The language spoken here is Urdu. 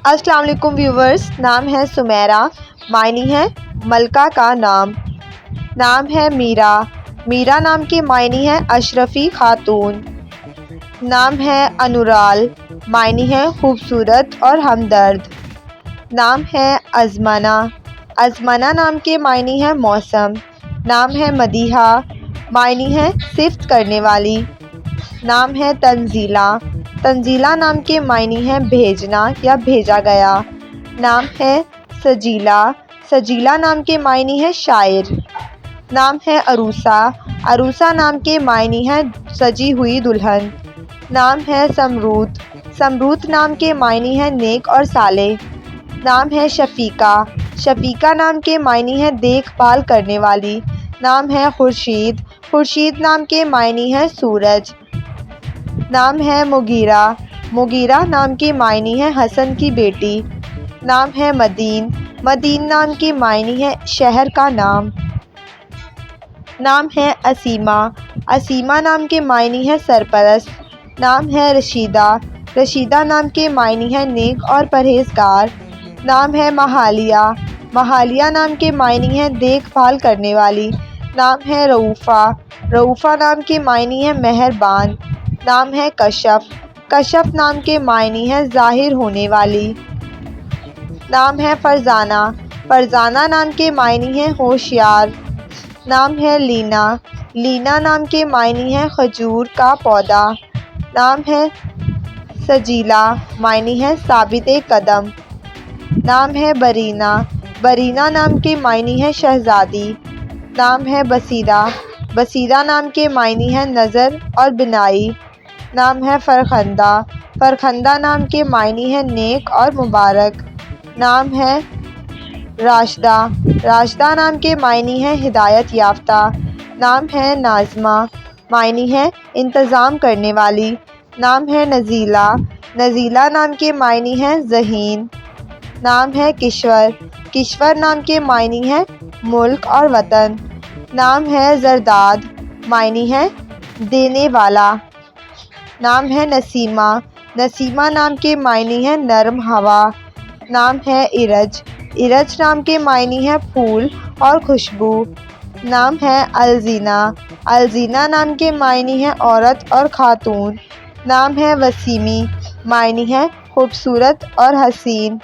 السلام علیکم ویورز، نام ہے سمیرہ، معنی ہے ملکہ کا نام۔ نام ہے میرا، میرا نام کے معنی ہے اشرفی خاتون۔ نام ہے انورال، معنی ہے خوبصورت اور ہمدرد۔ نام ہے ازمنہ، ازمنہ نام کے معنی ہے موسم۔ نام ہے مدیحہ، معنی ہے صفت کرنے والی۔ نام ہے تنزیلہ، تنزیلہ نام کے معنی ہے بھیجنا یا بھیجا گیا۔ نام ہے سجیلہ، سجیلہ نام کے معنی ہے شاعر۔ نام ہے عروسہ، عروسہ نام کے معنی ہے سجی ہوئی دلہن۔ نام ہے سمروت، سمروت نام کے معنی ہے نیک اور صالح۔ نام ہے شفیقہ، شفیقہ نام کے معنی ہے دیکھ بھال کرنے والی۔ نام ہے خورشید، خورشید نام کے معنی ہے سورج۔ نام ہے مغیرہ، مغیرہ نام کے معنی ہے حسن کی بیٹی۔ نام ہے مدین، مدین نام کے معنی ہے شہر کا نام۔ نام ہے اسیمہ، اسیمہ نام کے معنی ہے سرپرست۔ نام ہے رشیدہ، رشیدہ نام کے معنی ہے نیک اور پرہیزگار۔ نام ہے مہالیہ، مہالیہ نام کے معنی ہے دیکھ بھال کرنے والی۔ نام ہے رؤوفہ، رؤوفہ نام کے معنی ہے مہربان۔ نام ہے کشف، کشف نام کے معنی ہے ظاہر ہونے والی۔ نام ہے فرزانہ، فرزانہ نام کے معنی ہے ہوشیار۔ نام ہے لینا، لینا نام کے معنی ہے کھجور کا پودا۔ نام ہے سجیلہ، معنی ہے ثابت قدم۔ نام ہے برینہ، برینہ نام کے معنی ہے شہزادی۔ نام ہے بصیرہ، بصیرہ نام کے معنی ہے نظر اور بینائی۔ نام ہے فرخندہ، فرخندہ نام کے معنی ہے نیک اور مبارک۔ نام ہے راشدہ، راشدہ نام کے معنی ہے ہدایت یافتہ۔ نام ہے ناظمہ، معنی ہے انتظام کرنے والی۔ نام ہے نزیلہ، نزیلہ نام کے معنی ہے ذہین۔ نام ہے کشور، کشور نام کے معنی ہے ملک اور وطن۔ نام ہے زرداد، معنی ہے دینے والا۔ نام ہے نسیمہ، نسیمہ نام کے معنی ہے نرم ہوا۔ نام ہے ارج، ارج نام کے معنی ہے پھول اور خوشبو۔ نام ہے الزینہ، الزینہ نام کے معنی ہے عورت اور خاتون۔ نام ہے وسیمی، معنی ہے خوبصورت اور حسین۔